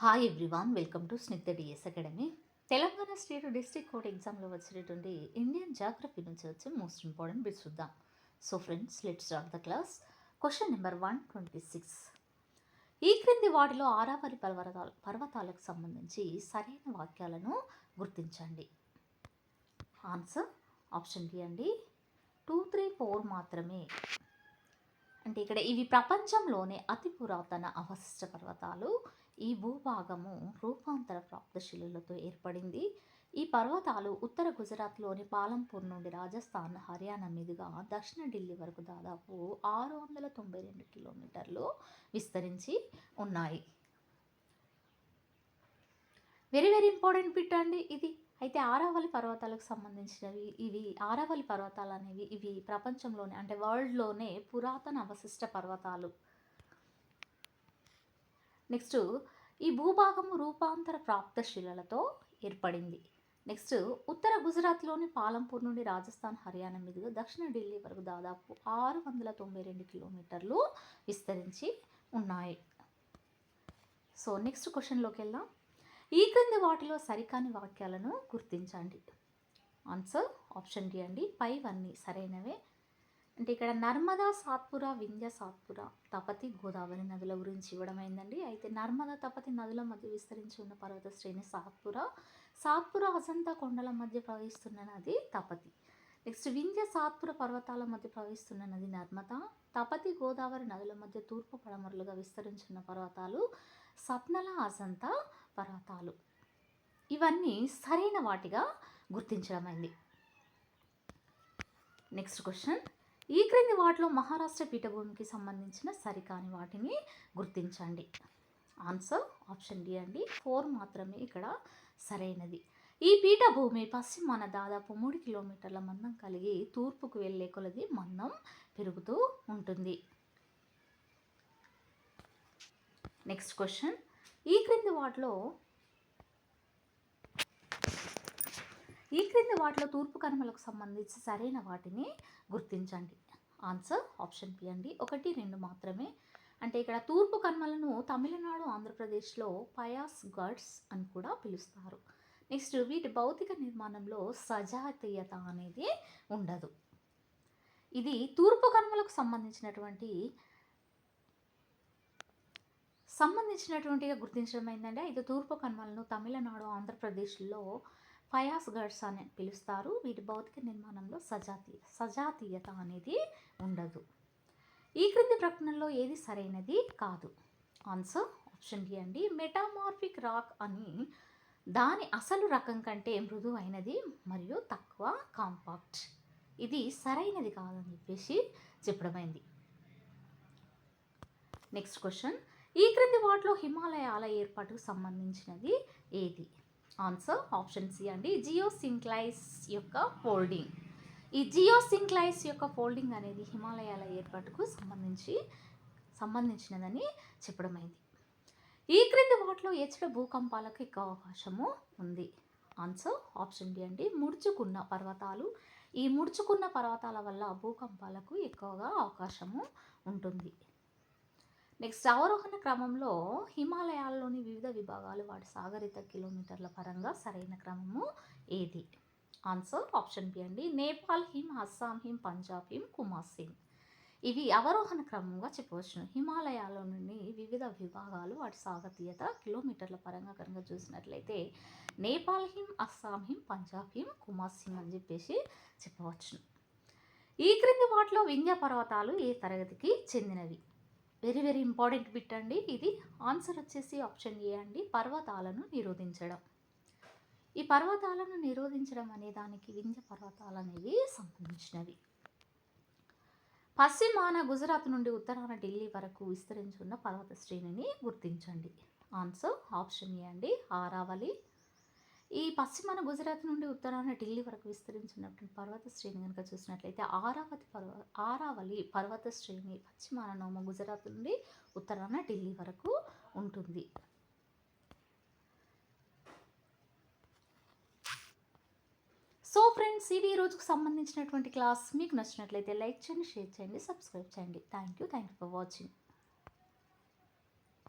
Hi everyone, welcome to Snigdha DS academy. Telangana state district court ఎగ్జామ్లో వచ్చినటువంటి Indian geography నుంచి వచ్చే మోస్ట్ ఇంపార్టెంట్ బిట్స్ చూద్దాం. So friends, let's start the class. Question number 126. ఈ క్రింది వాటిలో ఆరావళి పర్వతాలకు సంబంధించి సరైన వాక్యాలను గుర్తించండి. ఆన్సర్ ఆప్షన్ డి అండి, 2, 3, 4 మాత్రమే. అంటే ఇక్కడ ఇవి ప్రపంచంలోనే అతి పురాతన అవశిష్ట పర్వతాలు. ఈ భూభాగము రూపాంతర ప్రాప్తశిలలతో ఏర్పడింది. ఈ పర్వతాలు ఉత్తర గుజరాత్లోని పాలంపూర్ నుండి రాజస్థాన్, హర్యానా మీదుగా దక్షిణ ఢిల్లీ వరకు దాదాపు 692 కిలోమీటర్లు విస్తరించి ఉన్నాయి. వెరీ వెరీ ఇంపార్టెంట్ బిట్ అండి ఇది. అయితే ఆరావళి పర్వతాలకు సంబంధించినవి ఆరావళి పర్వతాలు అనేవి ఇవి ప్రపంచంలోనే అంటే వరల్డ్లోనే పురాతన అవశిష్ట పర్వతాలు. నెక్స్ట్, ఈ భూభాగము రూపాంతర ప్రాప్తశిలలతో ఏర్పడింది. నెక్స్ట్, ఉత్తర గుజరాత్లోని పాలంపూర్ నుండి రాజస్థాన్, హర్యానా మీదుగా దక్షిణ ఢిల్లీ వరకు దాదాపు 692 కిలోమీటర్లు విస్తరించి ఉన్నాయి. సో నెక్స్ట్ క్వశ్చన్లోకి వెళ్దాం. ఈ క్రింది వాటిలో సరికాని వాక్యాలను గుర్తించండి. ఆన్సర్ ఆప్షన్ డి అండి, పైవన్నీ సరైనవే. అంటే ఇక్కడ నర్మదా, సాత్పురా, వింధ్య, సాత్పురా, తపతి, గోదావరి నదుల గురించి ఇవ్వడమైందండి. అయితే నర్మదా, తపతి నదుల మధ్య విస్తరించి ఉన్న పర్వత శ్రేణి సాత్పురా. సాత్పురా అజంతా కొండల మధ్య ప్రవహిస్తున్న నది తపతి. నెక్స్ట్, వింధ్య, సాత్పుర పర్వతాల మధ్య ప్రవహిస్తున్న నది నర్మదా. తపతి, గోదావరి నదుల మధ్య తూర్పు పడమరలుగా విస్తరించిన పర్వతాలు సత్నల, అజంతా పర్వతాలు. ఇవన్నీ సరైన వాటిగా గుర్తించడమైంది. Next question. ఈ క్రింది వాటిలో మహారాష్ట్ర పీఠభూమికి సంబంధించిన సరికాని వాటిని గుర్తించండి. ఆన్సర్ ఆప్షన్ డి అండి, 4 మాత్రమే ఇక్కడ సరైనది. ఈ పీఠభూమి పశ్చిమాన దాదాపు 3 కిలోమీటర్ల మందం కలిగి తూర్పుకు వెళ్ళే కొలది మందం పెరుగుతూ ఉంటుంది. Next question. ఈ క్రింది వాటిలో తూర్పు కనుమలకు సంబంధించి సరైన వాటిని గుర్తించండి. ఆన్సర్ ఆప్షన్ బి అండి, 1, 2 మాత్రమే. అంటే ఇక్కడ తూర్పు కనుమలను తమిళనాడు, ఆంధ్రప్రదేశ్లో పయాస్ గడ్స్ అని కూడా పిలుస్తారు. నెక్స్ట్, వీటి భౌతిక నిర్మాణంలో సజాతీయత అనేది ఉండదు. ఇది తూర్పు కనుమలకు సంబంధించినటువంటిగా గుర్తించడం ఏంటంటే, ఇది తూర్పు కనుమలను తమిళనాడు, ఆంధ్రప్రదేశ్లో పయాస్ గడ్స్ అని పిలుస్తారు. వీటి భౌతిక నిర్మాణంలో సజాతీయత అనేది ఉండదు. ఈ క్రింది ప్రకటనలో ఏది సరైనది కాదు. ఆన్సర్ ఆప్షన్ డి అండి, మెటామార్ఫిక్ రాక్ అని దాని అసలు రకం కంటే మృదువైనది మరియు తక్కువ కాంపాక్ట్. ఇది సరైనది కాదని చెప్పేసి చెప్పడమైంది. Next question. ఈ క్రింది వాటిలో హిమాలయాల ఏర్పాటుకు సంబంధించినది ఏది? ఆన్సర్ ఆప్షన్ సి అండి, జియోసింక్లైస్ యొక్క ఫోల్డింగ్. ఈ జియోసింక్లైస్ యొక్క ఫోల్డింగ్ అనేది హిమాలయాల ఏర్పాటుకు సంబంధించినదని చెప్పడమైంది. ఈ క్రింది వాటిలో ఎచ్చట భూకంపాలకు ఎక్కువ అవకాశము ఉంది? ఆన్సర్ ఆప్షన్ డి అండి, ముడుచుకున్న పర్వతాలు. ఈ ముడుచుకున్న పర్వతాల వల్ల భూకంపాలకు ఎక్కువగా అవకాశము ఉంటుంది. నెక్స్ట్, అవరోహణ క్రమంలో హిమాలయాల్లోని వివిధ విభాగాలు వాటి సాగరిత కిలోమీటర్ల పరంగా సరైన క్రమము ఏది? ఆన్సర్ ఆప్షన్ బి అండి, నేపాల్ హిమ్, అస్సాం హిమ్, పంజాబ్ హిమ్, కుమాస్ హిమ్. ఇవి అవరోహణ క్రమంగా చెప్పవచ్చును. హిమాలయాల్లోని వివిధ విభాగాలు వాటి సాగతీయత కిలోమీటర్ల పరంగా కనుక చూసినట్లయితే నేపాల్ హిమ్, అస్సాం హిమ్, పంజాబ్ హిమ్, కుమాస్ హిమ్ అని చెప్పేసి చెప్పవచ్చును. ఈ క్రింది వాటిలో వింధ్య పర్వతాలు ఏ తరగతికి చెందినవి? వెరీ వెరీ ఇంపార్టెంట్ బిట్ అండి ఇది. ఆన్సర్ వచ్చేసి ఆప్షన్ ఏ అండి, పర్వతాలను నిరోధించడం. ఈ పర్వతాలను నిరోధించడం అనే దానికి వింధ్య పర్వతాలు అనేవి సంబంధించినవి. పశ్చిమాన గుజరాత్ నుండి ఉత్తరాన ఢిల్లీ వరకు విస్తరించున్న పర్వత శ్రేణిని గుర్తించండి. ఆన్సర్ ఆప్షన్ ఏ అండి, ఆరావళి. ఈ పశ్చిమాన గుజరాత్ నుండి ఉత్తరాన ఢిల్లీ వరకు విస్తరించినటువంటి పర్వత శ్రేణి కనుక చూసినట్లయితే ఆరావళి పర్వత శ్రేణి పశ్చిమాన గుజరాత్ నుండి ఉత్తరాన ఢిల్లీ వరకు ఉంటుంది. సో ఫ్రెండ్స్, ఇది ఈ రోజుకు సంబంధించినటువంటి క్లాస్. మీకు నచ్చినట్లయితే లైక్ చేయండి, షేర్ చేయండి, సబ్స్క్రైబ్ చేయండి. Thank you for watching.